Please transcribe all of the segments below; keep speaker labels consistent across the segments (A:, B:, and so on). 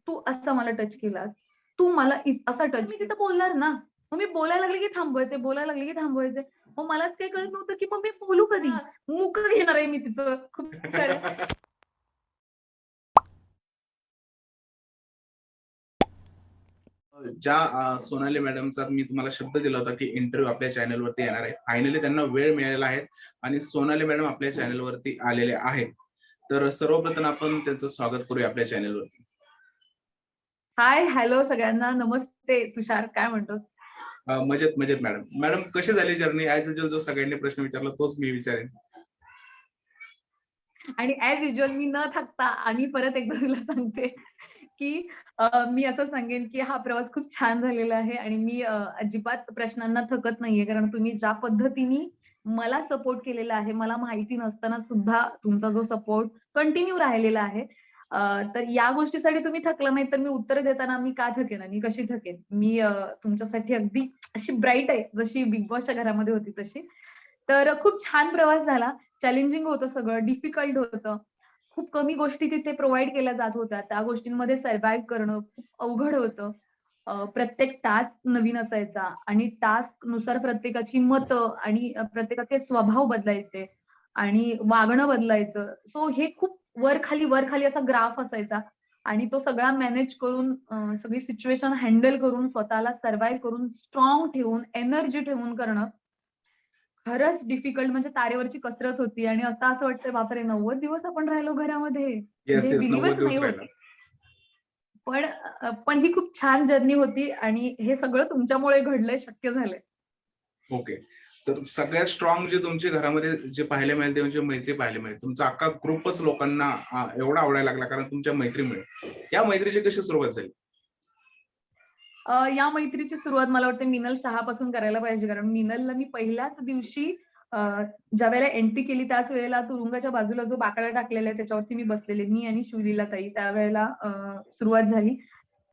A: तू असा मला टच केलास, तू मला असा टच मी तिथं बोलणार ना. मग मी बोलायला लागले की थांबवायचे, बोलायला लागले की थांबवायचे. मग मलाच काही कळत नव्हतं की मग मी बोलू कधी? मुख घेणार आहे मी तिचं खूप साऱ्या.
B: ज्या सोनाली मॅडमचा मी तुम्हाला शब्द दिला होता की इंटरव्ह्यू आपल्या चॅनलवरती येणार आहे, फायनली त्यांना वेळ मिळालेला आहे आणि सोनाली मॅडम आपल्या चॅनलवरती आलेले आहेत. तर सर्वप्रथम आपण त्यांचं स्वागत करूया आपल्या चॅनलवरती.
A: हाय, हॅलो सगळ्यांना. नमस्ते तुषार, काय म्हणतोस?
B: मजेत मजेत मॅडम. मॅडम कशी झाली जर्नी? ऍज युजल जो सगळ्यांनी प्रश्न विचारला तोच मी विचारेन.
A: आणि ऍज युजल मी न थकता आणि परत एकदा तुला सांगते की मी असं सांगेन की हा प्रवास खूप छान झालेला आहे आणि मी अजिबात प्रश्नांना थकत नाहीये. कारण तुम्ही ज्या पद्धतीने मला सपोर्ट केलेला आहे, मला माहिती नसताना सुद्धा तुमचा जो सपोर्ट कंटिन्यू राहिलेला आहे. तर या गोष्टीसाठी तुम्ही थकला नाही तर मी उत्तर देताना मी का थकेन आणि कशी थकेन? मी तुमच्यासाठी अगदी अशी ब्राईट आहे, जशी बिग बॉसच्या घरामध्ये होती तशी. तर खूप छान प्रवास झाला. चॅलेंजिंग होतं सगळं, डिफिकल्ट होतं. खूप कमी गोष्टी तिथे प्रोव्हाईड केल्या जात होत्या. त्या गोष्टींमध्ये सर्व्हायव्ह करणं खूप अवघड होतं. प्रत्येक टास्क नवीन असायचा आणि टास्कनुसार प्रत्येकाची मतं आणि प्रत्येकाचे स्वभाव बदलायचे आणि वागणं बदलायचं. सो हे खूप वर-खाली, वर-खाली असा ग्राफ असायचा आणि तो सगळा मॅनेज करून सगळी सिच्युएशन हँडल करून स्वतःला सर्व्हायव्ह करून स्ट्राँग ठेवून, एनर्जी ठेवून करणं खरंच डिफिकल्ट म्हणजे तारेवरची कसरत होती आणि आता असं वाटतंय बापरे! 90 दिवस आपण राहिलो घरामध्ये.
B: येस
A: म्हणजे
B: येस, 90
A: बिलीव्हच नाही
B: दिवस
A: होत
B: राहिला.
A: आहे. पण ही खूप छान जर्नी होती आणि हे सगळं तुमच्यामुळे घडलंय, शक्य झालंय.
B: ओके. तर सगळ्यात स्ट्रॉंग जे तुमच्या घरामध्ये जे पाहायला मिळाले म्हणजे मैत्री पाहायला मिळाली. तुमचा अख्खा ग्रुपच लोकांना एवढा आवडायला लागला कारण तुमच्या मैत्रीमुळे. या मैत्रीची कशी सुरुवात झाली?
A: या मैत्रीची सुरुवात मला वाटतं मिनल शहापासून करायला पाहिजे. कारण मिनलला मी पहिल्याच दिवशी अ, ज्यावेळेला एंट्री केली त्याच वेळेला तुरुंगाच्या बाजूला जो बाकडा टाकलेला आहे त्याच्यावरती मी बसलेले. मी आणि शिवलीला ताई त्यावेळेला सुरुवात झाली.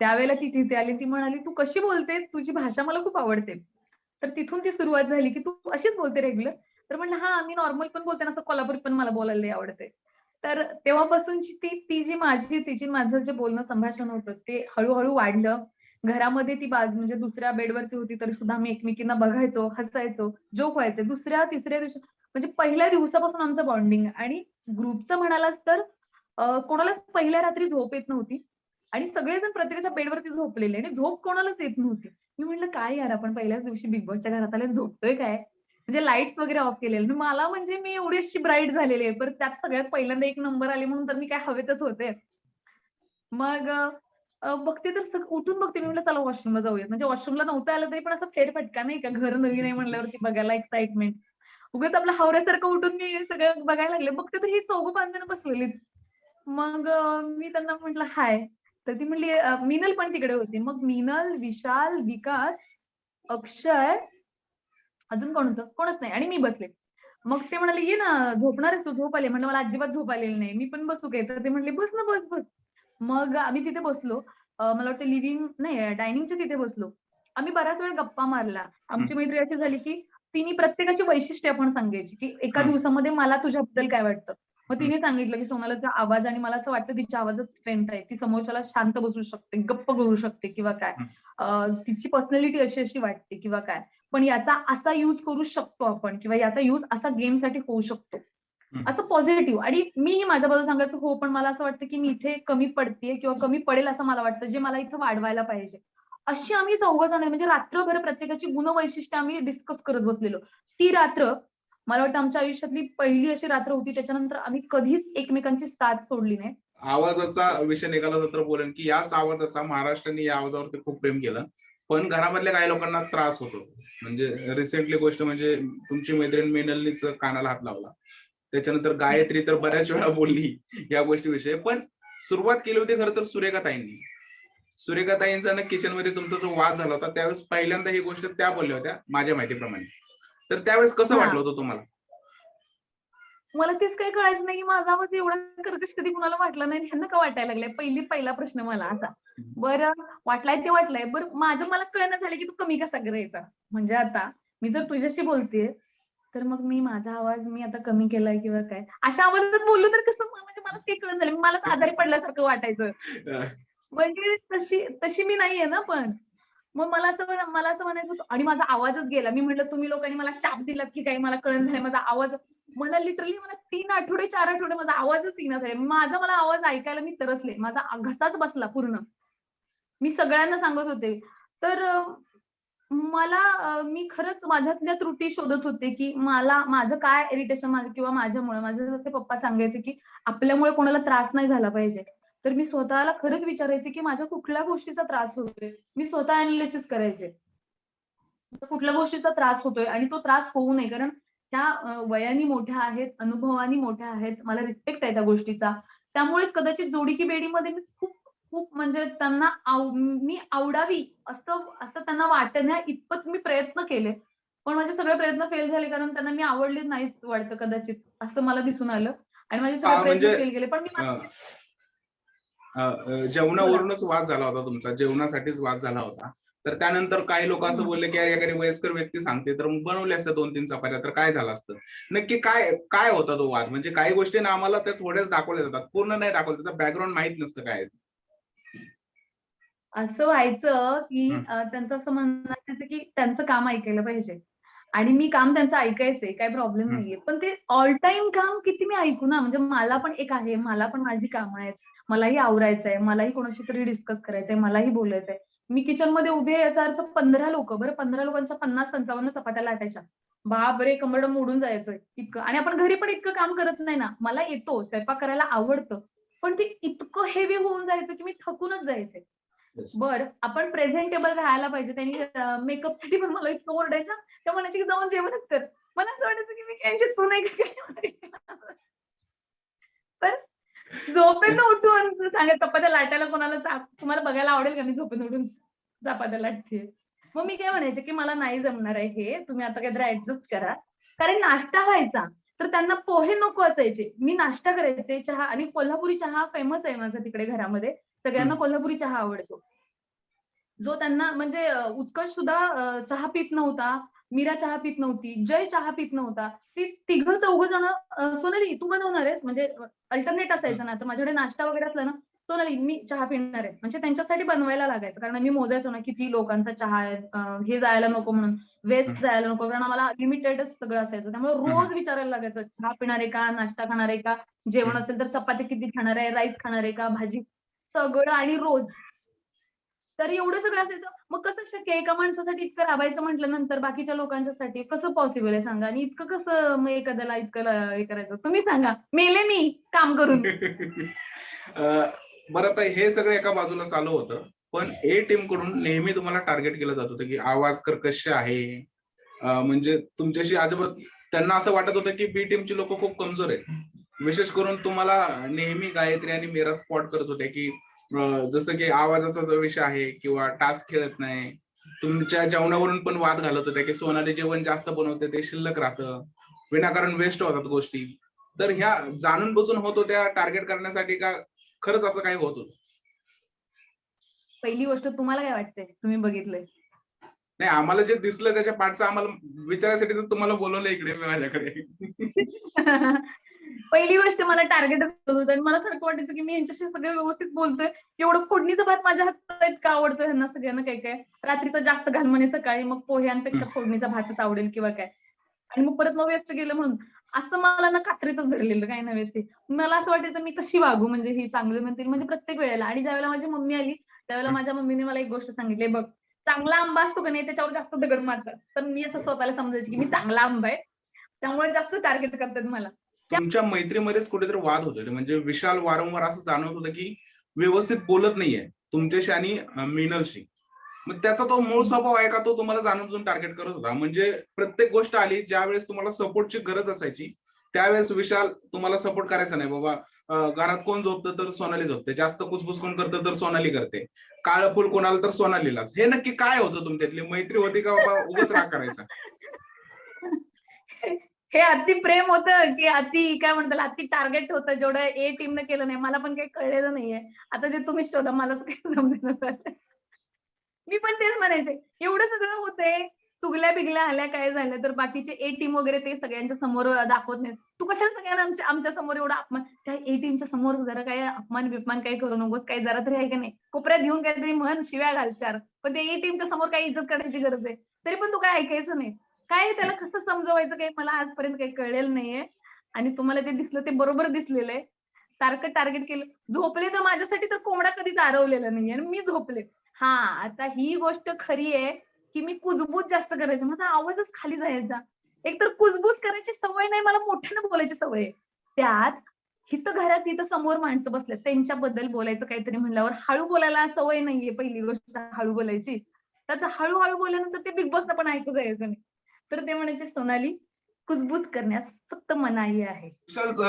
A: त्यावेळेला ती तिथे आली. ती म्हणाली, "तू कशी बोलते? तुझी भाषा मला खूप आवडते." तर तिथून ती सुरुवात झाली, की "तू अशीच बोलते रेग्युलर?" तर म्हटलं, "हां, मी नॉर्मल पण बोलते आणि असं कोल्हापुरी पण मला बोलायला लई आवडते." तर तेव्हापासूनची ती ती जी माझी तिची माझं जे बोलणं संभाषण होतं ते हळू वाढलं. घरामध्ये ती म्हणजे दुसऱ्या बेडवरती होती तरी सुद्धा आम्ही एकमेकींना बघायचो, हसायचो, जोक व्हायचे. दुसऱ्या, तिसऱ्या दिवशी म्हणजे पहिल्या दिवसापासून आमचं बॉन्डिंग आणि ग्रुपचं म्हणालास तर कोणालाच पहिल्या रात्री झोप येत नव्हती आणि सगळेजण प्रत्येकाच्या बेडवरती झोपलेले आणि झोप कोणालाच येत नव्हती. मी म्हटलं, "काय यार आपण पहिल्याच दिवशी बिग बॉसच्या घरात आले झोपतोय काय?" म्हणजे लाईट्स वगैरे ऑफ केलेले. मला म्हणजे मी एवढी अशी ब्राईट झालेली आहे. परत त्यात सगळ्यात पहिल्यांदा 1 नंबर आले म्हणून तर मी काय हवेतच होते. मग बघते तर उठून बघते मी म्हटलं चला वॉशरूमला जाऊया. म्हणजे वॉशरूमला नव्हतं आलं तरी पण असा फेरफटका नाही का, घर नवीन आहे म्हणल्यावरती बघायला एक्साइटमेंट. उगाच आपलं हावऱ्यासारखं उठून मी सगळं बघायला लागले. बघते तर ही चौघं 5 जण बसलेलीत. मग मी त्यांना म्हटलं हाय. तर ती म्हटली मीनल पण तिकडे होती. मग मीनल, विशाल, विकास, अक्षय अजून कोण होतं? कोणच नाही आणि मी बसले. मग ते म्हणाले, "ये ना, झोपणार आहेस तू? झोप आली." म्हटलं, "मला अजिबात झोप आलेली नाही. मी पण बसू काय?" तर ते म्हटले, "बस ना, बस, बस." मग आम्ही तिथे बसलो. मला वाटतं लिव्हिंग नाही डायनिंगच्या तिथे बसलो. आम्ही बराच वेळ गप्पा मारला. आमची
B: हं,
A: मैत्री अशी झाली, की तिने प्रत्येकाची वैशिष्ट्ये आपण सांगायची, की एका
B: हं,
A: दिवसामध्ये मला तुझ्याबद्दल काय वाटतं. मग
B: हं,
A: तिने सांगितलं, की सोनालीचा आवाज आणि मला असं वाटतं तिच्या आवाजात स्ट्रेंथ आहे. ती समोरच्याला शांत बसवू शकते, गप्प करू शकते किंवा काय.
B: हं,
A: तिची पर्सनॅलिटी अशी वाटते किंवा काय. पण याचा असा यूज करू शकतो आपण किंवा याचा यूज असा गेमसाठी होऊ शकतो.
B: हं.
A: असं पॉझिटिव्ह आणि मीही माझ्याबद्दल सांगायचं हो, पण मला असं वाटतं, की मी इथे कमी पडतेय किंवा कमी पडेल असं मला वाटतं, जे मला इथं वाढवायला पाहिजे. अशी आम्ही चौघं जण म्हणजे रात्रभर प्रत्येकाची गुणवैशिष्ट्य आम्ही डिस्कस करत बसलेलो. ती रात्र मला वाटतं आमच्या आयुष्यातली पहिली अशी रात्र होती. त्याच्यानंतर आम्ही कधीच एकमेकांची साथ सोडली नाही.
B: आवाजाचा विषय निघाला होता तर बोलेन की याच आवाजाचा महाराष्ट्राने या आवाजावरती खूप प्रेम केलं. पण घरामधल्या काही लोकांना त्रास होतो. म्हणजे रिसेंटली गोष्ट म्हणजे तुमची मैत्रीण मिनलनीच कानाला हात लावला. त्याच्यानंतर गायत्री तर बऱ्याच वेळा बोलली या गोष्टीविषयी. पण सुरुवात केली होती खरं तर सुरेखाताईंनी. सुरेखाताईंचा ना किचनमध्ये तुमचा जो वाद झाला होता त्यावेळेस पहिल्यांदा ही गोष्ट त्या बोलल्या होत्या माझ्या माहितीप्रमाणे. तर त्यावेळेस कसं
A: हां.
B: वाटलं होतं तुम्हाला?
A: मला तेच काही कळायचं नाही, की माझा आवाज एवढा कर्कश कधी कुणाला वाटला नाही आणि ह्यांना का वाटायला लागलाय? पहिला प्रश्न मला असा. बरं वाटलाय ते वाटलाय. बरं माझं मला कळेना झालं, की तू कमी कसा करायचा? म्हणजे आता मी जर तुझ्याशी बोलतेय, तर मग मी माझा आवाज मी आता कमी केलाय किंवा काय? अशा आवाजात बोललो तर कसं म्हणजे मलाच काही कळेना झालं. मलाच आजारी पडल्यासारखं वाटायचं. म्हणजे तशी तशी मी नाहीये ना पण. मग मला असं म्हणायचं होतं आणि माझा आवाजच गेला. मी म्हटलं, "तुम्ही लोकांनी मला शाप दिलात की काही मला कळेना झालंय." माझा आवाज मला लिटरली 3 आठवडे, 4 आठवडे माझा आवाजच येईना झालाय. मला आवाज ऐकायला मी तरसले. माझा घसाच बसला पूर्ण. मी सगळ्यांना सांगत होते. तर मी खरंच माझ्यातल्या त्रुटी शोधत होते, की माझं काय इरिटेशन किंवा माझ्यामुळे माझे जसे पप्पा सांगायचे, की आपल्यामुळे कोणाला त्रास नाही झाला पाहिजे. तर मी स्वतःला खरंच विचारायचे, की माझ्या कुठल्या गोष्टीचा त्रास होतोय? मी स्वतः एनालिसिस करायचे. कुठल्या गोष्टीचा त्रास होतोय आणि तो त्रास होऊ नये. कारण त्या वयाने मोठ्या आहेत, अनुभवाने मोठ्या आहेत. मला रिस्पेक्ट आहे त्या गोष्टीचा. त्यामुळेच कदाचित जोडी की बेडीमध्ये मी खूप खूप म्हणजे त्यांना मी आवडावी असं असं त्यांना वाटण्या इतपत मी प्रयत्न केले. पण माझे सगळे प्रयत्न फेल झाले कारण त्यांना मी आवडलीच नाहीच वाटतं कदाचित, असं मला दिसून आलं आणि माझे सगळे
B: हा
A: प्रयत्न
B: म्हणजे
A: फेल गेले. पण मी
B: अ,
A: बोला.
B: जेवणावरूनच वाद झाला होता तुमचा, जेवणासाठीच वाद झाला होता. तर त्यानंतर काही लोक असं
A: हं.
B: बोलले की यार एखादी वयस्कर व्यक्ती सांगते तर मग बनवल्या असत्या 2-3 चपात्या तर काय झालं असतं. नक्की काय काय होता तो वाद? म्हणजे काही गोष्टी ना आम्हाला त्या थोड्याच दाखवल्या जातात, पूर्ण नाही दाखवल्या, त्याचं बॅकग्राऊंड माहित नसतं काय आहे.
A: असं व्हायचं, की
B: हं,
A: त्यांचं असं म्हणणं असायचं, की त्यांचं काम ऐकायला पाहिजे आणि मी काम त्यांचं ऐकायचंय, काही प्रॉब्लेम
B: हं,
A: नाहीये. पण ते ऑल टाईम काम किती मी ऐकू ना, म्हणजे मला पण एक आहे, मला पण माझी कामं आहेत. मलाही आवरायचंय, मलाही कोणाशी तरी डिस्कस करायचंय, मलाही बोलायचंय. मी किचनमध्ये उभी आहे याचा अर्थ 15 लोकं, बरं 15 लोकांच्या 50-55 चपात्या लाटायच्या. बापरे! कंबरडं मोडून जायचं इतकं आणि आपण घरी पण इतकं काम करत नाही ना. मला येतो, स्वयंपाक करायला आवडतं. पण ते इतकं हेवी होऊन जायचं, की मी थकूनच जायचे.
B: येस.
A: बरं, आपण प्रेझेंटेबल राहायला पाहिजे. त्यांनी मेकअपसाठी पण मला इतकं ओरडायच्या. त्या म्हणायच्या, की "जाऊन जेवणच कर." मला असं वाटायचं, की मी यांची सून आहे का काय? तर झोपेतनं उठून सांगा चपात्या लाटायला कोणाला तुम्हाला बघायला आवडेल का मी झोपेतून उठून चपात्या लाटतेय? मग मी काय म्हणायचे, की "मला नाही जमणार आहे हे. तुम्ही आता काहीतरी ॲडजस्ट करा." कारण नाश्ता व्हायचा. तर त्यांना पोहे नको असायचे. मी नाश्ता करायचे, चहा आणि कोल्हापुरी चहा फेमस आहे माझा तिकडे घरामध्ये. सगळ्यांना
B: हं,
A: कोल्हापुरी चहा आवडतो. जो त्यांना म्हणजे उत्कर्ष सुद्धा चहा पीत नव्हता. मीरा चहा पीत नव्हती. जय चहा पीत नव्हता. ती तिघं चौघं जण "सोनाली तू बनवणार आहेस?" म्हणजे अल्टरनेट
B: हं,
A: असायचं ना. तर माझ्याकडे नाश्ता वगैरे असला ना, "सोनाली मी चहा पिणार आहे." म्हणजे त्यांच्यासाठी बनवायला लागायचं. कारण आम्ही मोजायचो ना किती लोकांचा चहा आहे. हे जायला नको म्हणून,
B: हं,
A: वेस्ट जायला नको. कारण आम्हाला लिमिटेडच सगळं असायचं. त्यामुळे
B: हं,
A: रोज विचारायला लागायचं, "चहा पिणार आहे का? नाश्ता खाणार आहे का? जेवण
B: हं.
A: असेल तर चपाती किती खाणार आहे? राईस खाणार आहे का? भाजी?" सगळं आणि रोज. तर एवढं सगळं असायचं. मग कसं शक्य आहे एका माणसासाठी इतकं राबायचं म्हटल्यानंतर बाकीच्या लोकांच्यासाठी कसं पॉसिबल आहे सांगा? आणि इतकं कसं मग एखाद्याला इतकं हे करायचं? तुम्ही सांगा. मेले मी काम करून.
B: अ, बरं आता हे सगळं एका बाजूला चालू होतं. पण ए टीम कडून नेहमी तुम्हाला टार्गेट केलं जात होतं, की आवाज कर्कश आहे. म्हणजे तुमच्याशी अजिबात त्यांना असं वाटत होतं, की बी टीमची लोकं खूप कमजोर आहेत. विशेष करून तुम्हाला नेहमी गायत्री आणि मीरा स्पॉट करत होत्या, की जसं की आवाजाचा जो विषय आहे किंवा टास्क खेळत नाही. तुमच्या जेवणावरून पण वाद घालत होत्या, की सोनाली जेवण जास्त बनवते ते शिल्लक राहतं. विनाकारण वेस्ट होतात गोष्टी. तर ह्या जाणून-बुजून होत होत्या टार्गेट करण्यासाठी का खरंच असं काही होत होतं?
A: पहिली गोष्ट तुम्हाला काय वाटतंय? तुम्ही बघितलंय.
B: नाही आम्हाला जे दिसलं त्याच्या पाठचं आम्हाला विचारायसाठी तर तुम्हाला बोलवलं इकडे मी माझ्याकडे.
A: पहिली गोष्ट मला टार्गेटच करत होतं आणि मला सारखं वाटायचं, की मी यांच्याशी सगळं व्यवस्थित बोलतोय. एवढं फोडणीचा भात माझ्या हातचा इतका आवडतो ह्यांना सगळ्यांना काय-काय. रात्रीचा जास्त घाल म्हणे सकाळी मग पोह्यांपेक्षा फोडणीचा भातच आवडेल किंवा काय. आणि मग परत मग वेस्ट गेलं म्हणून. असं मला ना खात्रीतच धरलेलं काही ना व्यवस्थित. मला असं वाटायचं मी कशी वागू म्हणजे ही चांगली म्हणतील म्हणजे प्रत्येक वेळेला आणि ज्यावेळेला माझी मम्मी आली, त्यावेळेला माझ्या मम्मीने मला एक गोष्ट सांगितली, "बघ, चांगला आंबा असतो का नाही त्याच्यावर जास्त दगड मारतात." तर मी असं स्वतःला समजायची, की मी चांगला आंबा आहे. त्यामुळे जास्त टार्गेट करतात मला.
B: तुमच्या मैत्रीमध्येच कुठेतरी वाद होत होते. म्हणजे विशाल वारंवार असं जाणवत होतं, की व्यवस्थित बोलत नाहीये तुमच्याशी आणि मीनलशी. मग त्याचा तो मूळ
A: हं.
B: स्वभाव आहे का तो तुम्हाला जाणून-बुजून टार्गेट करत होता? म्हणजे प्रत्येक गोष्ट आली ज्यावेळेस तुम्हाला सपोर्टची गरज असायची, त्यावेळेस विशाल तुम्हाला सपोर्ट करायचा नाही. बाबा घरात कोण झोपतं तर सोनाली झोपते. जास्त कुसबुस कोण करतं तर सोनाली करते. काळं फुल कोणाला तर सोनालीलाच. हे नक्की काय होतं तुमच्यातली मैत्री होती का बाबा उगाच राग करायचा?
A: हे अति प्रेम होतं, की अति काय म्हणतात अति टार्गेट होतं जेवढं ए टीमनं केलं नाही. मला पण काही कळलेलं नाहीये. आता ते तुम्हीच शोधा मलाच काही समजेना झालंय. मी पण तेच म्हणायचे. एवढं सगळं होतंय. चुगल्या बिगल्या आल्या काय झालं तर बाकीचे ए टीम वगैरे ते सगळ्यांच्या समोर दाखवत नाहीत. तू कशाला सगळ्यांना आमच्या समोर एवढा अपमान, त्या ए टीमच्या समोर जरा काय अपमान बिपमान काही करू नकोस, काही जरा तरी आहे का नाही, कोपऱ्यात घेऊन काहीतरी म्हण, शिव्या घाल चार, पण ते ए टीमच्या समोर काही इज्जत करायची गरज आहे. तरी पण तू काय ऐकायचं नाही. काय त्याला कसं समजवायचं काही मला आजपर्यंत काही कळलेलं नाहीये. आणि तुम्हाला ते दिसलं ते बरोबर दिसलेलं आहे. सारखं टार्गेट केलं. झोपले तर माझ्यासाठी तर कोंबडा कधीच आरवलेला नाहीये आणि मी झोपले. हां, आता ही गोष्ट खरी आहे, की मी कुजबूज जास्त करायचे. माझा आवाजच खाली जायचा. एकतर कुजबूज करायची सवय नाही, मला मोठ्यानं बोलायची सवय आहे. त्यात इथं घरात इथं समोर माणसं बसलेत, त्यांच्याबद्दल बोलायचं काहीतरी म्हणल्यावर हळू बोलायला सवय नाहीये पहिली गोष्ट हळू बोलायची. तर हळू-हळू बोलल्यानंतर ते बिग बॉसला पण ऐकू जायचं नाही. तर ते म्हणायचे, "सोनाली, कुजबूज करण्यास फक्त मनाई आहे."
B: विशालच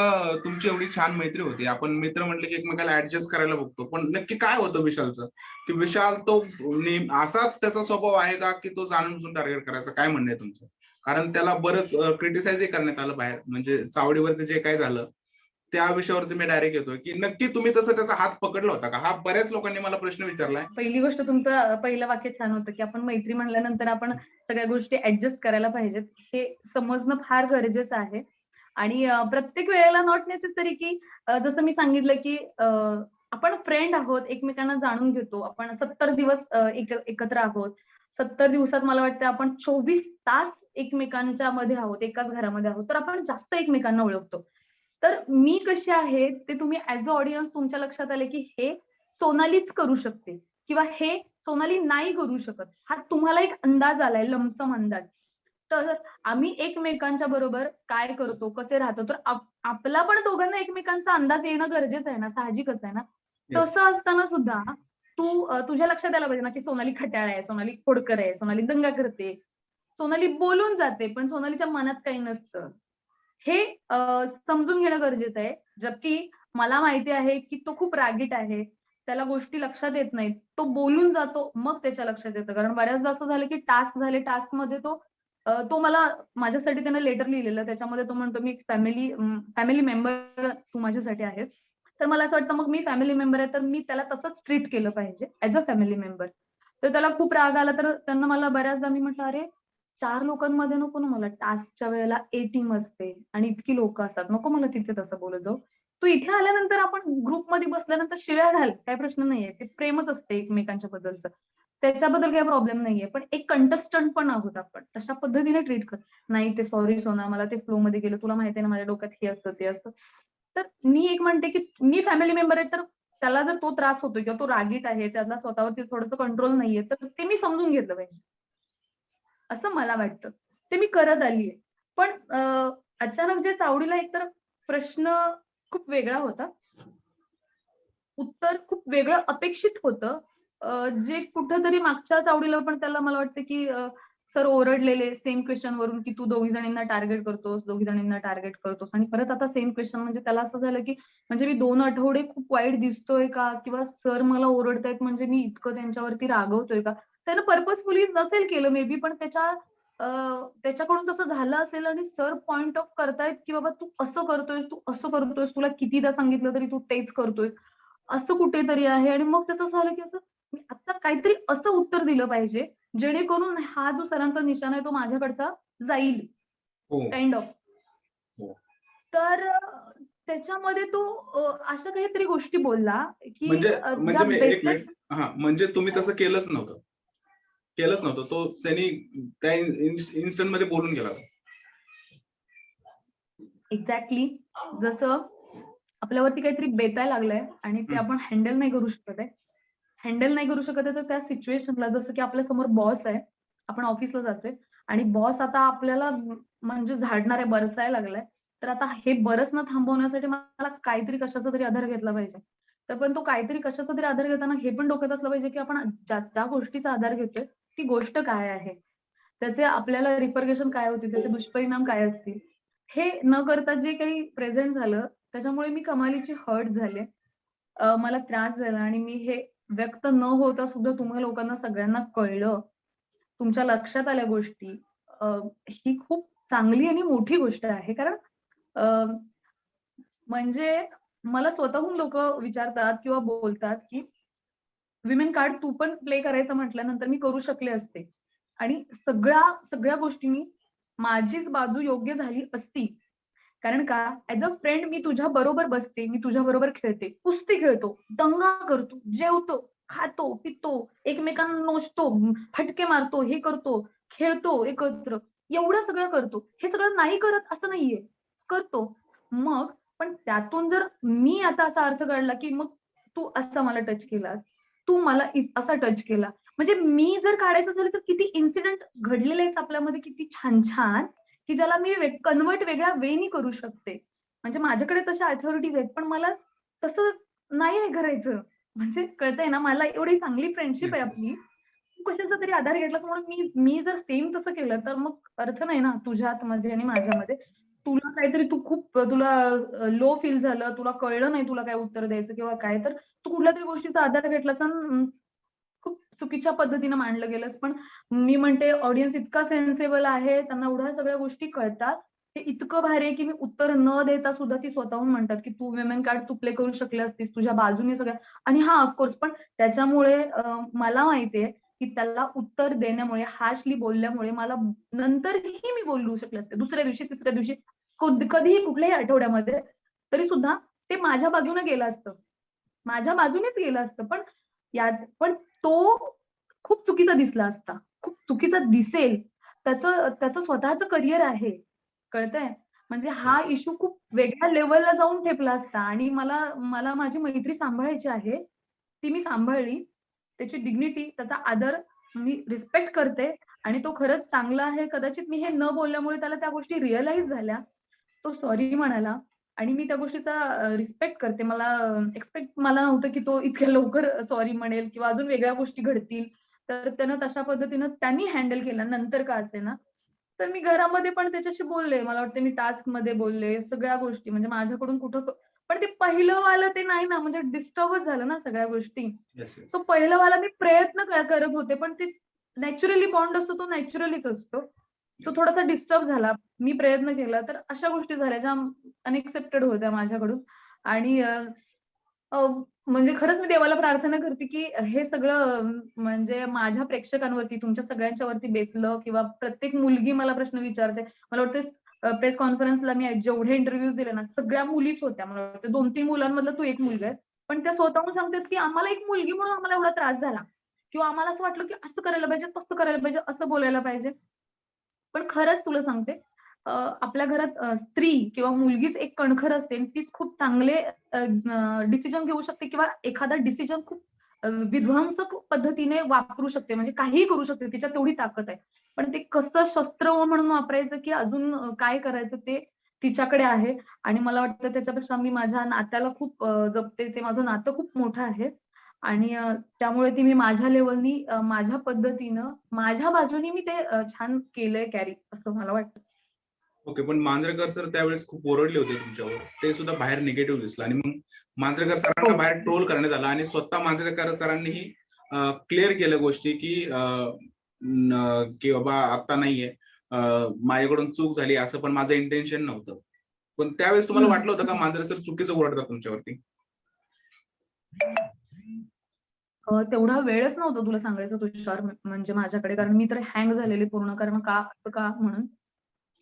B: तुमची एवढी छान मैत्री होती. आपण मित्र म्हटले की एकमेकाला ऍडजस्ट करायला बघतो. पण नक्की काय होतं विशालचं? की विशाल तो असाच त्याचा स्वभाव आहे का की तो जाणून टार्गेट करायचा? काय म्हणणं आहे तुमचं? कारण त्याला बरंच क्रिटिसाइजही करण्यात आलं बाहेर. म्हणजे चावडीवरती जे काय झालं त्या विषयावरती मी डायरेक्ट येतोय की नक्की तुम्ही तसं त्याचा हात पकडला होता का? हा बऱ्याच लोकांनी मला प्रश्न विचारलाय.
A: पहिली गोष्ट तुमचं पहिलं वाक्य छान होतं, की आपण मैत्री म्हणल्यानंतर आपण सगळ्या गोष्टी ॲडजस्ट करायला पाहिजेत. हे समजणं फार गरजेचं आहे. आणि प्रत्येक वेळेला नॉट नेसेसरी, की जसं मी सांगितलं, की आपण फ्रेंड आहोत, एकमेकांना जाणून घेतो. आपण 70 दिवस एकत्र आहोत. 70 दिवसात मला वाटतं आपण 24 तास एकमेकांच्या मध्ये आहोत, एकाच घरामध्ये आहोत. तर आपण जास्त एकमेकांना ओळखतो. तर मी कशी आहे ते तुम्ही ॲज अ ऑडियन्स तुमच्या लक्षात आले, की हे सोनालीच करू शकते किंवा हे सोनाली नाही करू शकत. हा तुम्हाला एक अंदाज आलाय, लमसम अंदाज. तर आम्ही एकमेकांच्या बरोबर काय करतो, कसे राहतो, तर आपला पण दोघांना एकमेकांचा अंदाज येणं गरजेचं आहे ना, साहजिकच आहे ना.
B: येस.
A: तसं असताना सुद्धा तू तुझ्या लक्षात यायला पाहिजे ना, की सोनाली खट्याळ आहे, सोनाली खोडकर आहे, सोनाली दंगा करते, सोनाली बोलून जाते, पण सोनालीच्या मनात काही नसतं. हे समजून घेणं गरजेचं आहे. जबकी मला माहिती आहे, की तो खूप रागीट आहे. त्याला गोष्टी लक्षात येत नाहीत. तो बोलून जातो, मग त्याच्या लक्षात येतं. कारण बऱ्याचदा असं झालं, की टास्क झाले, टास्कमध्ये तो मला माझ्यासाठी त्याने लेटर लिहिलेलं. त्याच्यामध्ये तो म्हणतो, "मी फॅमिली मेंबर तू माझ्यासाठी आहेस." तर मला असं वाटतं, मग मी फॅमिली मेंबर आहे, तर मी त्याला तसंच ट्रीट केलं पाहिजे ॲज अ फॅमिली मेंबर. तर त्याला खूप राग आला, तर त्यांना मला बऱ्याचदा मी म्हटलं, "अरे 4 लोकांमध्ये नको ना मला. टास्कच्या वेळेला टीम असते आणि इतकी लोकं असतात. नको मला तिथे तसं बोलत जाऊ. तू इथे आल्यानंतर आपण ग्रुपमध्ये बसल्यानंतर शिव्या घाल, काही प्रश्न नाहीये. ते प्रेमच असते एकमेकांच्या बद्दलचं. त्याच्याबद्दल काही प्रॉब्लेम नाहीये. पण एक कंटेस्टंट पण आहोत आपण. तशा पद्धतीने ट्रीट कर. नाही ते सॉरी सोना, मला ते फ्लोमध्ये गेलं. तुला माहिती आहे ना माझ्या डोक्यात हे असतं, ते असतं. तर मी एक म्हणते, की मी फॅमिली मेंबर आहे, तर त्याला जर तो त्रास होतोय किंवा तो रागीट आहे, त्याला स्वतःवरती थोडंसं कंट्रोल नाहीये, तर ते मी समजून घेतलं पाहिजे. असं मला वाटतं. ते मी करत आलीये. पण अचानक जे चावडीला एकतर प्रश्न खूप वेगळा होता. उत्तर खूप वेगळं अपेक्षित होतं. जे कुठेतरी मागच्या चावडीला पण त्याला मला वाटतं, की सर ओरडलेले सेम क्वेशनवरून, की "तू दोघी जणींना टार्गेट करतोस, दोघी जणींना टार्गेट करतोस." आणि परत आता सेम क्वेशन म्हणजे त्याला असं झालं, की म्हणजे मी 2 आठवडे खूप वाईट दिसतोय का? किंवा सर मला ओरडतायत म्हणजे मी इतकं त्यांच्यावरती रागवतोय का? त्यानं पर्पजफुली नसेल केलं मे बी, पण त्याच्याकडून तसं झालं असेल आणि सर पॉइंट ऑफ करतायत, की "बाबा तू असं करतोयस, तू असं करतोयस, तुला कितीदा सांगितलं तरी तू तेच करतोयस." असं कुठेतरी आहे आणि मग त्याचं असं झालं, की असं मी आता काहीतरी असं उत्तर दिलं पाहिजे, जेणेकरून हा जो सरांचा निशाणा आहे तो माझ्याकडचा जाईल,
B: हो,
A: काइंड ऑफ.
B: हो.
A: तर त्याच्यामध्ये तो अशा काहीतरी गोष्टी बोलला, की
B: म्हणजे
A: ज्या
B: म्हणजे मी एक
A: बेसिक
B: मिनिट हां, म्हणजे तुम्ही तसं केलंच नव्हतं. केलंच नव्हतं. तो त्यांनी त्या इन्स्टंटमध्ये बोलून गेला.
A: एक्झॅक्टली जसं आपल्यावरती काहीतरी बेतायला लागलंय आणि ते
B: हं.
A: आपण हँडल नाही करू शकत आहे. हँडल नाही करू शकत आहे, तर त्या सिच्युएशनला जसं की आपल्या समोर बॉस आहे. आपण ऑफिसला जातोय आणि बॉस आता आपल्याला म्हणजे झाडणार आहे, बरसायला लागलाय. तर आता हे बरसणं थांबवण्यासाठी मला काहीतरी कशाचा तरी आधार घेतला पाहिजे. तर पण तो काहीतरी कशाचा तरी आधार घेताना हे पण डोक्यात असलं पाहिजे, की आपण ज्या गोष्टीचा आधार घेतोय, ती गोष्ट काय आहे? त्याचे आपल्याला रिपरकशन काय होतील? त्याचे दुष्परिणाम काय असतील? हे न करता जे काही प्रेझेंट झालं, त्याच्यामुळे मी कमालीची हर्ट झाले. मला त्रास झाला आणि मी हे व्यक्त न होता सुद्धा तुम्हा लोकांना सगळ्यांना कळलं. तुमच्या लक्षात आल्या गोष्टी. अ, ही खूप चांगली आणि मोठी गोष्ट आहे. कारण अ, म्हणजे मला स्वतःहून लोकं विचारतात किंवा बोलतात, की विमेन कार्ड तू पण प्ले करायचं म्हटल्यानंतर मी करू शकले असते. आणि सगळ्या गोष्टींनी माझीच बाजू योग्य झाली असती. कारण का ऍज अ फ्रेंड मी तुझ्या बरोबर बसते, मी तुझ्या बरोबर खेळते, कुस्ती खेळतो, दंगा करतो, जेवतो, खातो, पितो, एकमेकांना नोचतो, फटके मारतो, हे करतो, खेळतो एकत्र, एवढं सगळं करतो. हे सगळं नाही करत असं नाहीये, करतो. मग पण त्यातून जर मी आता असा अर्थ काढला, की मग तू असा मला टच केलास, तू मला असा टच केला. म्हणजे मी जर काढायचं झालं तर किती इन्सिडेंट घडलेले आहेत आपल्यामध्ये, किती छान-छान, की ज्याला मी कन्व्हर्ट वेगळ्या वेनी करू शकते. म्हणजे माझ्याकडे तशा अथॉरिटीज आहेत, पण मला तसं नाही हे करायचं. म्हणजे कळतंय ना, मला एवढी चांगली फ्रेंडशिप आहे
B: येस, येस.
A: आपली. तू कशाचा तरी आधार घेतलास म्हणून मी मी जर सेम तसं केलं, तर मग अर्थ नाही ना तुझ्यामध्ये आणि माझ्यामध्ये. तुला काहीतरी तू खूप तुला लो फील झालं, तुला कळलं नाही तुला काय उत्तर द्यायचं किंवा काय, तर तू कुठल्यातरी गोष्टीचा आधार घेतलास अन् खूप चुकीच्या पद्धतीने मांडलं गेलंस. पण मी म्हणते ऑडियन्स इतका सेन्सिबल आहे, त्यांना एवढ्या सगळ्या गोष्टी कळतात. हे इतकं भारी आहे, की मी उत्तर न देता सुद्धा ती स्वतःहून म्हणतात, की "तू विमेन कार्ड तू प्ले करू शकली असतीस, तुझ्या बाजूने सगळ्या." आणि हां, ऑफकोर्स पण त्याच्यामुळे मला माहितीये, की त्याला उत्तर देण्यामुळे, हार्शली बोलल्यामुळे मला नंतरही मी बोलू शकले असते. दुसऱ्या दिवशी, तिसऱ्या दिवशी, कधीही कुठल्याही आठवड्यामध्ये तरी सुद्धा ते माझ्या बाजूने गेलं असतं. माझ्या बाजूनेच गेलं असतं. पण तो खूप चुकीचा दिसला असता. खूप चुकीचा दिसेल. त्याचं त्याचं स्वतःचं करियर आहे. कळतंय? म्हणजे हा
B: येस, येस.
A: इश्यू खूप वेगळ्या लेव्हलला जाऊन ठेपला असता आणि मला मला माझी मैत्री सांभाळायची आहे. ती मी सांभाळली. त्याची डिग्निटी, त्याचा आदर मी रिस्पेक्ट करते आणि तो खरंच चांगला आहे. कदाचित मी हे न बोलल्यामुळे त्याला त्या गोष्टी रिअलाईज झाल्या. तो सॉरी म्हणाला आणि मी त्या गोष्टीचा रिस्पेक्ट करते. एक्स्पेक्ट मला नव्हतं, की तो इतक्या लवकर सॉरी म्हणेल किंवा अजून वेगळ्या गोष्टी घडतील. तर त्यानं तशा पद्धतीनं त्यांनी हँडल केला नंतर का असेना. तर मी घरामध्ये पण त्याच्याशी बोलले. मला वाटतं मी टास्कमध्ये बोलले. सगळ्या गोष्टी म्हणजे माझ्याकडून पण ते पहिलं वालं ते नाही ना, म्हणजे डिस्टर्बच झालं ना सगळ्या गोष्टी.
B: Yes, yes.
A: तो पहिलं वाला मी प्रयत्न करत होते, पण ते नॅचरली बॉन्ड असतो तो नॅचरलीच असतो. तो
B: येस,
A: थोडासा
B: येस.
A: डिस्टर्ब झाला. मी प्रयत्न केला, तर अशा गोष्टी झाल्या ज्या अनएक्सेप्टेड होत्या माझ्याकडून आणि अ, म्हणजे खरंच मी देवाला प्रार्थना करते, की हे सगळं म्हणजे माझ्या प्रेक्षकांवरती, तुमच्या सगळ्यांच्यावरती बेतलं किंवा प्रत्येक मुलगी मला प्रश्न विचारते. मला वाटतं प्रेस कॉन्फरन्सला मी जेवढे इंटरव्ह्यूज दिले ना, सगळ्या मुलीच होत्या. मला वाटतं 2-3 मुलांमधला तू एक मुलगा आहेस. पण त्या स्वतःहून सांगतात, की आम्हाला एक मुलगी म्हणून आम्हाला एवढा त्रास झाला किंवा आम्हाला असं वाटलं, की असं करायला पाहिजे, तसं करायला पाहिजे, असं बोलायला पाहिजे. पण खरंच तुला सांगते आपल्या घरात स्त्री किंवा मुलगीच एक कणखर असते आणि तीच खूप चांगले डिसिजन घेऊ शकते किंवा एखादा डिसिजन खूप विध्वंसक पद्धतीने वापरू शकते. म्हणजे काहीही करू शकते. तिच्यात तेवढी ताकद आहे. पण ते कसं शस्त्र म्हणून वापरायचं, की अजून काय करायचं ते तिच्याकडे आहे आणि मला वाटतं त्याच्यापेक्षा मी माझ्या नात्याला खूप जपते. ते माझं नातं खूप मोठं आहे आणि त्यामुळे ती मी माझ्या लेव्हलनी माझ्या पद्धतीनं, माझ्या बाजूनी मी ते छान केलंय कॅरी असं मला वाटतं.
B: ओके. पण मांजरेकर सर त्यावेळेस खूप ओरडले होते तुमच्यावर. ते सुद्धा बाहेर निगेटिव्ह दिसलं आणि मग मांजरेकर
A: हो.
B: सरांना बाहेर ट्रोल करण्यात आलं आणि स्वतः मांजरेकर सरांनीही क्लिअर केलं गोष्टी, की बाबा आता नाहीये. माझ्याकडून चूक झाली असं पण माझं इंटेन्शन नव्हतं. पण त्यावेळेस तुम्हाला
A: हं.
B: वाटलं होतं का मांजरे सर चुकीचं ओरडतात तुमच्यावरती?
A: तेवढा वेळच नव्हता तुला सांगायचं तुषार म्हणजे माझ्याकडे. कारण मी तर हँग झालेली पूर्ण. कारण का, असं का म्हणून.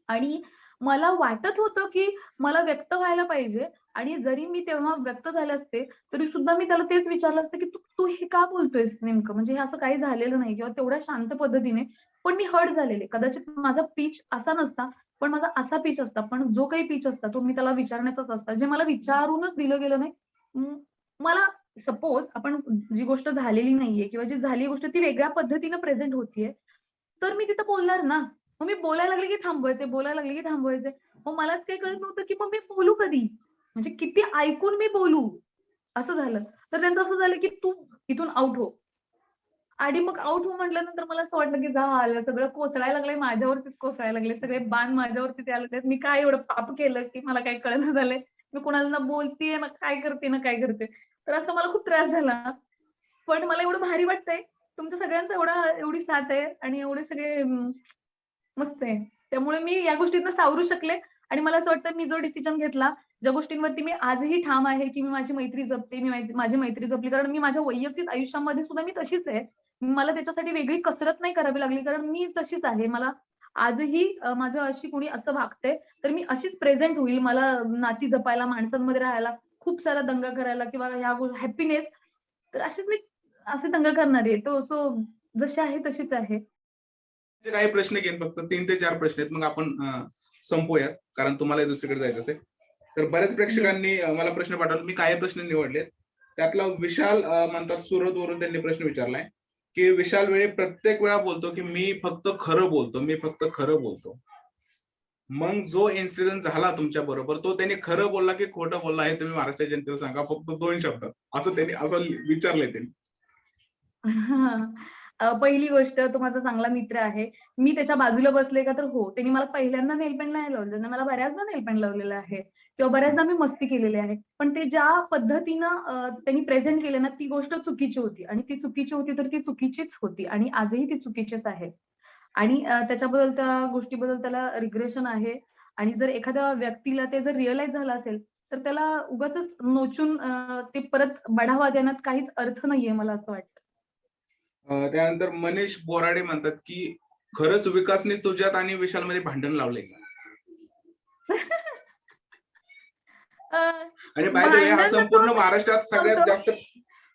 A: आणि मला वाटत होतं, की मला व्यक्त व्हायला पाहिजे आणि जरी मी तेव्हा व्यक्त झाले असते, तरी सुद्धा मी त्याला तेच विचारलं असतं, की "तू तू हे का बोलतोयस नेमकं? म्हणजे हे असं काही झालेलं नाही किंवा तेवढ्या शांत पद्धतीने." पण मी हर्ट झालेले. कदाचित माझा पिच असा नसता, पण माझा असा पिच असता. पण जो काही पिच असता, तो मी त्याला विचारण्याचाच असता. जे मला विचारूनच दिलं गेलं नाही. मला सपोज आपण जी गोष्ट झालेली नाहीये किंवा जी झाली गोष्ट ती वेगळ्या पद्धतीने प्रेझेंट होतीये, तर मी तिथं बोलणार ना. मग मी बोलायला लागले की थांबवायचे, बोलायला लागले की थांबवायचे. मग मलाच काही कळत नव्हतं की मग मी बोलू कधी? म्हणजे किती ऐकून मी बोलू? असं झालं. तर त्यांचं असं झालं की "तू इथून आउट हो." आणि मग आउट हो म्हटल्यानंतर मला असं वाटलं की झालं सगळं कोसळायला लागलंय, माझ्यावरतीच कोसळायला लागले. सगळे बाण माझ्यावरतीच यायला लागलेत. मी काय एवढं पाप केलं की मला काही कळेना झालंय. मी कुणाला ना बोलतीये ना काय करते ना काय करते. तर असा मला खूप त्रास झाला. पण मला एवढं भारी वाटतंय. तुमच्या सगळ्यांचा एवढी साथ आहे आणि एवढे सगळे मस्त आहे. त्यामुळे मी या गोष्टीतनं सावरू शकले आणि मला असं वाटतं मी जो डिसिजन घेतला, ज्या गोष्टींवरती मी आजही ठाम आहे, की मी माझी मैत्री जपते, मी माझी मैत्री जपली. कारण मी माझ्या वैयक्तिक आयुष्यामध्ये सुद्धा मी तशीच आहे. मला त्याच्यासाठी वेगळी कसरत नाही करावी लागली, कारण मी तशीच आहे. मला आजही माझं अशी कोणी असं वागतंय, तर मी अशीच प्रेझेंट होईल. मला नाती जपायला, माणसांमध्ये राहायला, खूप सारा दंगा करायला किंवा ह्या हॅपीनेस, तर अशीच मी असे दंगा करणारी आहे. सो जशी आहे तशीच आहे.
B: काही प्रश्न घेईन, फक्त 3 ते 4 प्रश्न आहेत. मग आपण संपवूयात, कारण तुम्हाला दुसरीकडे जायचं असेल. तर बऱ्याच
A: येस.
B: प्रेक्षकांनी मला प्रश्न पाठवले. मी काही प्रश्न निवडलेत. त्यातला विशाल म्हणतात सुरतवरून त्यांनी प्रश्न विचारलाय, की विशाल वेळी प्रत्येक वेळा बोलतो, की मी फक्त खरं बोलतो, मी फक्त खरं बोलतो. मग जो इन्सिडेंट झाला तुमच्या बरोबर, तो त्यांनी खरं बोलला की खोटं बोलला हे तुम्ही महाराष्ट्र जनतेला सांगा, फक्त 2 शब्दात. असं त्यांनी असं विचारलंय त्यांनी.
A: पहिली गोष्ट, तो माझा चांगला मित्र आहे. मी त्याच्या बाजूला बसले का तर हो, त्याने मला पहिल्यांदा नेल पेंट नाही लावलं. त्याने मला बऱ्याचदा नेल पेंट लावलेलं आहे किंवा बऱ्याचदा मी मस्ती केलेली आहे. पण ते ज्या पद्धतीनं त्यांनी प्रेझेंट केलं ना, ती गोष्ट चुकीची होती आणि ती चुकीची होती तर ती चुकीचीच होती आणि आजही ती चुकीचीच आहे. आणि त्याच्याबद्दल, त्या गोष्टीबद्दल त्याला रिग्रेशन आहे आणि जर एखाद्या व्यक्तीला ते जर रिअलाईज झालं असेल, तर त्याला उगाचच नोचून ते परत बढावा देण्यात काहीच अर्थ नाहीये, मला असं वाटतं.
B: त्यानंतर मनीष बोराडे म्हणतात, की खरंच विकासने तुझ्यात आणि विशालमध्ये भांडण लावलंय का?
A: अ,
B: आणि बाय द वे हा
A: भांडण तर तो
B: संपूर्ण महाराष्ट्रात सगळ्यात
A: करतो.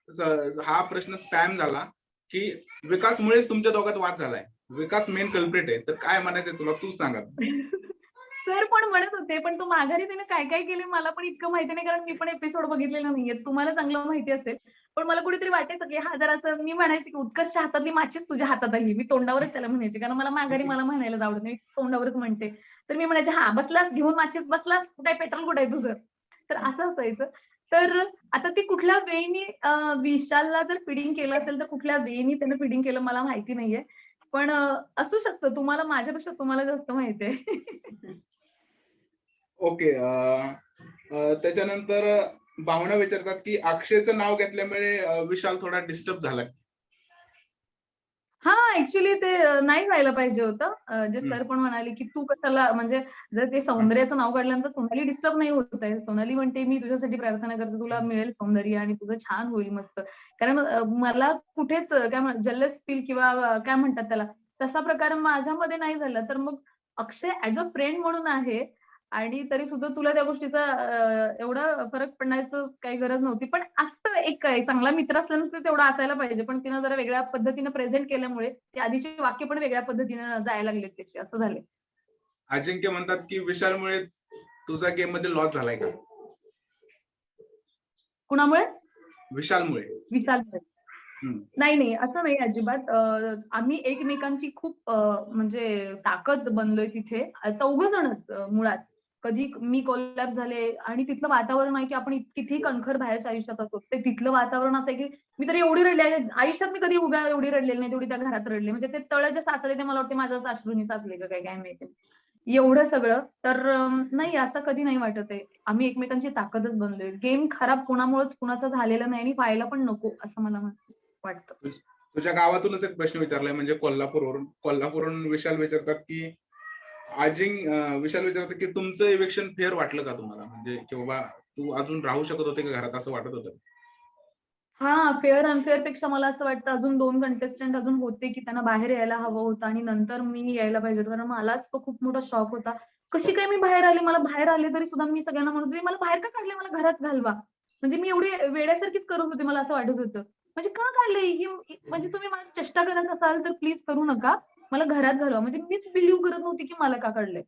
B: जास्त हा प्रश्न स्पॅम झाला, की विकासमुळेच तुमच्या दोघात वाद झालाय. विकास मेन कल्प्रिट आहे. तर काय म्हणायचंय तुला, तूच सांग आता.
A: सर पण म्हणत होते, पण तो माघारी त्याने काय-काय केले मला पण इतकं माहिती नाही, कारण मी पण एपिसोड बघितलेला नाहीये. तुम्हाला चांगलं माहिती असेल. पण मला कुठेतरी वाटायचं, की हा जरा असं, मी म्हणायचे, की उत्कर्षच्या हातातली माचीच तुझ्या हातात आली. मी तोंडावरच त्याला म्हणायचे, कारण मला माघारी मला म्हणायलाच आवडत नाही. मी तोंडावरच म्हणते. तर मी म्हणायचे, "हां, बसलास घेऊन माचीस बसलास? काय पेट्रोल कुठे आहे तुझं?" तर असं असायचं. तर आता ती कुठल्या वेनी विशालला जर फीडिंग केलं असेल, तर कुठल्या वेनी त्यानं फीडिंग केलं मला माहिती नाहीये. पण असू शकतं. तुम्हाला माझ्यापेक्षा तुम्हाला जास्त माहिती आहे.
B: ओके. त्याच्यानंतर भावना विचारतात, की अक्षयचं नाव घेतल्यामुळे विशाल थोडा डिस्टर्ब झाला.
A: हां, ॲक्चुअली ते नाही व्हायला पाहिजे होतं. जे
B: हं,
A: सर पण म्हणाले, की "तू कशाला", म्हणजे जर ते
B: हां.
A: सौंदर्याचं नाव काढल्यानंतर सोनाली डिस्टर्ब नाही होत आहे. सोनाली म्हणते, "मी तुझ्यासाठी प्रार्थना करते, तुला मिळेल सौंदर्य आणि तुझं छान होईल मस्त." कारण मला कुठेच काय जलस फील किंवा काय म्हणतात त्याला, तसा प्रकार माझ्यामध्ये नाही झाला. तर मग अक्षय ॲज अ फ्रेंड म्हणून आहे आणि तरी सुद्धा तुला त्या गोष्टीचा एवढा फरक पडण्याचं काही गरज नव्हती. पण असतं एक चांगला मित्र असल्यानंतर तेवढा असायला पाहिजे. पण तिनं जरा वेगळ्या पद्धतीने प्रेझेंट केल्यामुळे ती आधीची वाक्य पण वेगळ्या पद्धतीनं जायला लागलीत त्याची, असं झालंय.
B: अजिंक्य म्हणतात, की विशालमुळे तुझा गेममध्ये लॉस झालाय का?
A: कुणामुळे?
B: विशालमुळे.
A: विशालमुळे.
B: हं.
A: नाही, नाही. असं नाही अजिबात. आम्ही एकमेकांची खूप म्हणजे ताकद बनलोय तिथे. चौघं जणच मुळात. कधी मी कोलॅप्स झाले आणि तिथलं वातावरण आहे, की आपण कितीही कणखर बाहेरच्या आयुष्यात असतो. ते तिथलं वातावरण असं आहे, की मी तरी एवढी रडले आहे. आयुष्यात मी कधी उभ्या एवढी रडलेली नाही, तेवढी त्या घरात रडले. म्हणजे ते तळ जे साचले ते मला वाटते माझ्याच अश्रूंनी साचले का काय, काय माहिती. एवढं सगळं. तर नाही, असं कधी नाही वाटत आहे. आम्ही एकमेकांची ताकदच बनलोय. गेम खराब कुणामुळेच कुणाचा झालेला नाही आणि व्हायला पण नको असं मला वाटतं.
B: तुझ्या गावातूनच एक प्रश्न विचारलाय, म्हणजे कोल्हापूरवरून. कोल्हापूरवरून विशाल विचारतात, की विशाल विचारतात, की तुमचं इव्हिक्शन फेअर वाटलं का तुम्हाला? म्हणजे की बाबा तू अजून राहू शकत होते का घरात, असं वाटत होतं?
A: हां, फेअर अनफेअर पेक्षा मला असं वाटतं अजून 2 कंटेस्टंट अजून होते, की त्यांना बाहेर यायला हवं होतं आणि नंतर मी यायला पाहिजे होतं. कारण मलाच तो खूप मोठा शॉक होता. कशी काय मी बाहेर आले? मला बाहेर आले तरी सुद्धा मी सगळ्यांना म्हणत होते, "मला बाहेर का काढले? मला घरात घालवा." म्हणजे मी एवढी वेड्यासारखीच करत होते, मला असं वाटत होतं. म्हणजे का काढले? म्हणजे तुम्ही माझी चेष्टा करत असाल तर प्लीज करू नका. मला घरात घालवा. म्हणजे मीच बिलीव्ह करत नव्हती, की मला का काढलंय?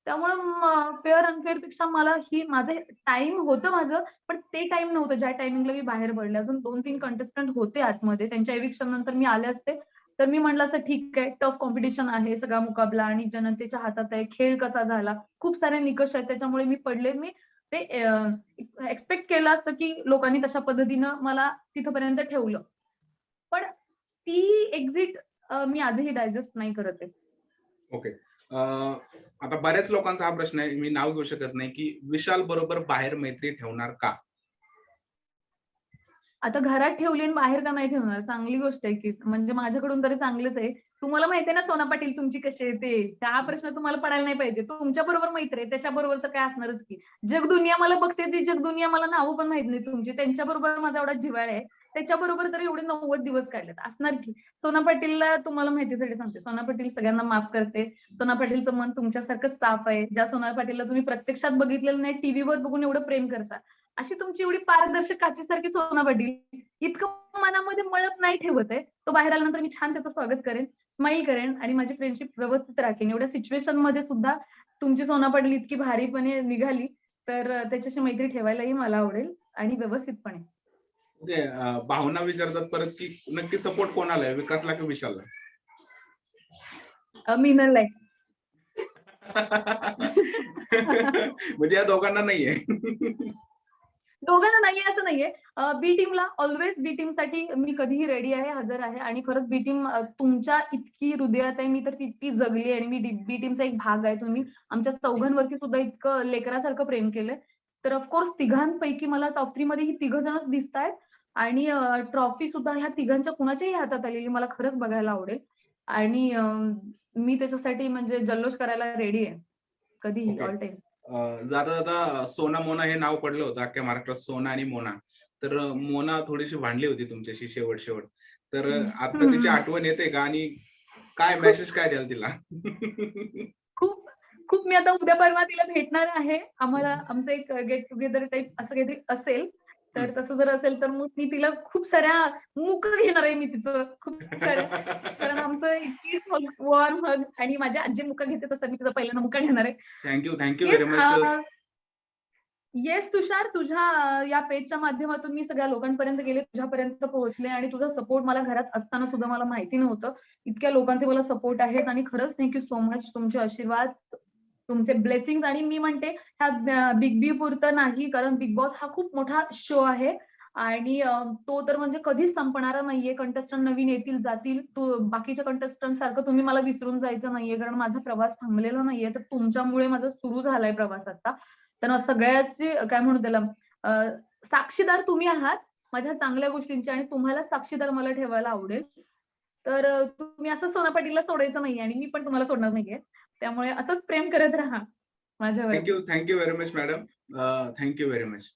A: त्यामुळं फेअर अनफेअर पेक्षा मला ही माझं टाईम होतं माझं, पण ते टाईम नव्हतं ज्या टायमिंगला मी बाहेर पडले. अजून 2-3 कंटेस्टंट होते आतमध्ये. त्यांच्या एविक्शन नंतर मी आले असते, तर मी म्हटलं असतं ठीक आहे, टफ कॉम्पिटिशन आहे, सगळा मुकाबला आणि जनतेच्या हातात आहे, खेळ कसा झाला, खूप सारे निकष आहेत, त्याच्यामुळे मी पडले. मी ते एक्स्पेक्ट केलं असतं, की लोकांनी तशा पद्धतीनं मला तिथपर्यंत ठेवलं. पण ती एक्झिट मी आजही डायजेस्ट नाही करत आहे.
B: ओके. आता बऱ्याच लोकांचा हा प्रश्न आहे, मी नाव घेऊ शकत नाही, की विशाल बरोबर बाहेर मैत्री ठेवणार का?
A: आता घरात ठेवली आणि बाहेर का नाही ठेवणार? चांगली गोष्ट आहे की. म्हणजे माझ्याकडून तरी चांगलंच आहे. तुम्हाला माहिती आहे ना सोना पाटील तुमची कशी आहे ते. हा प्रश्न तुम्हाला पडायला नाही पाहिजे. तुमच्या बरोबर मैत्री आहे, त्याच्याबरोबर तर काय असणारच की. जगदुनिया मला बघते, ती जगदुनिया मला नावं पण माहीत नाही तुमची. त्यांच्याबरोबर माझा एवढा जिव्हाळा आहे. त्याच्याबरोबर तर एवढे 90 दिवस काढलेत असणार की. सोना पाटीलला तुम्हाला माहितीसाठी सांगते, सोना पाटील सगळ्यांना माफ करते. सोना पाटीलचं मन तुमच्यासारखंच साफ आहे. ज्या सोना पाटीलला तुम्ही प्रत्यक्षात बघितलेलं नाही, टीव्हीवर बघून एवढं प्रेम करता, अशी तुमची एवढी पारदर्शक काचेसारखी सोना पाटील इतकं मनामध्ये मळप नाही ठेवत आहे. तो बाहेर आल्यानंतर मी छान त्याचं स्वागत करेन, स्माईल करेन आणि माझी फ्रेंडशिप व्यवस्थित राखेन. एवढ्या सिच्युएशनमध्ये सुद्धा तुमची सोना पाटील इतकी भारीपणे निघाली, तर त्याच्याशी मैत्री ठेवायलाही मला आवडेल आणि व्यवस्थितपणे.
B: ओके. भावना विचारतात परत की नक्की सपोर्ट कोणाला आहे, विकासला की विशालला?
A: मिनलला आहे.
B: म्हणजे या दोघांना नाहीये.
A: दोघांना नाहीये असं नाहीये. बी टीमला ऑलवेज बी टीमसाठी मी कधीही रेडी आहे, हजर आहे आणि खरंच बी टीम तुमच्या इतकी हृदयात आहे. मी तर ती जगली आहे आणि मी बी टीमचा एक भाग आहे. तुम्ही आमच्या चौघांवरती सुद्धा इतकं लेकरासारखं प्रेम केलंय. तर ऑफकोर्स तिघांपैकी मला टॉप 3 मध्ये ही तिघं जणच दिसतायत आणि ट्रॉफी सुद्धा ह्या तिघांच्या कुणाच्याही हातात आलेली मला खरंच बघायला आवडेल आणि मी त्याच्यासाठी म्हणजे जल्लोष करायला रेडी आहे. कधीही,
B: ओके.
A: All time.
B: जाता जाता सोना मोना हे नाव पडलं होतं अख्ख्या महाराष्ट्रात, सोना आणि मोना. तर मोना थोडीशी भांडली होती तुमच्याशी शेवट. तर आता तिची आठवण येते का आणि काय मेसेज काय द्याल तिला?
A: खूप खूप मी आता उद्या परवा तिला भेटणार आहे. आमचं एक गेट टुगेदर टाइप असं काहीतरी असेल. तर तसं जर असेल तर मग मी तिला खूप साऱ्या मुकं घेणार आहे मी तिचं खूप साऱ्या. कारण आमचं इतकी वॉर्म हग आणि माझी आजी मुका घेते तसं मी तिचा पहिल्यांदा मुका घेणार आहे.
B: Thank you very much.
A: येस तुषार, तुझ्या या पेजच्या माध्यमातून मी सगळ्या लोकांपर्यंत गेले, तुझ्यापर्यंत पोहोचले आणि तुझा सपोर्ट मला घरात असताना सुद्धा मला माहिती नव्हतं. इतक्या लोकांचे मला सपोर्ट आहेत आणि खरंच थँक्यू सो मच. तुमचे आशीर्वाद, तुमचे ब्लेसिंग्स आणि मी म्हणते ह्या बिग बी पुरतं नाही, कारण बिग बॉस हा खूप मोठा शो आहे आणि तो तर म्हणजे कधीच संपणारा नाहीये. कंटेस्टंट नवीन येतील जातील. बाकीच्या कंटेस्टंट सारखं तुम्ही मला विसरून जायचं नाहीये, कारण माझा प्रवास थांबलेला नाहीये. तर तुमच्यामुळे माझा सुरू झालाय प्रवास आता. तर सगळ्याची काय म्हणू त्याला साक्षीदार तुम्ही आहात माझ्या चांगल्या गोष्टींची आणि तुम्हाला साक्षीदार मला ठेवायला आवडेल. तर तुम्ही असं सोना पाटीलला सोडायचं नाहीये आणि मी पण तुम्हाला सोडणार नाहीये. त्यामुळे असंच प्रेम करत राहा माझ्यावर.
B: Thank you very much madam. Thank you very much.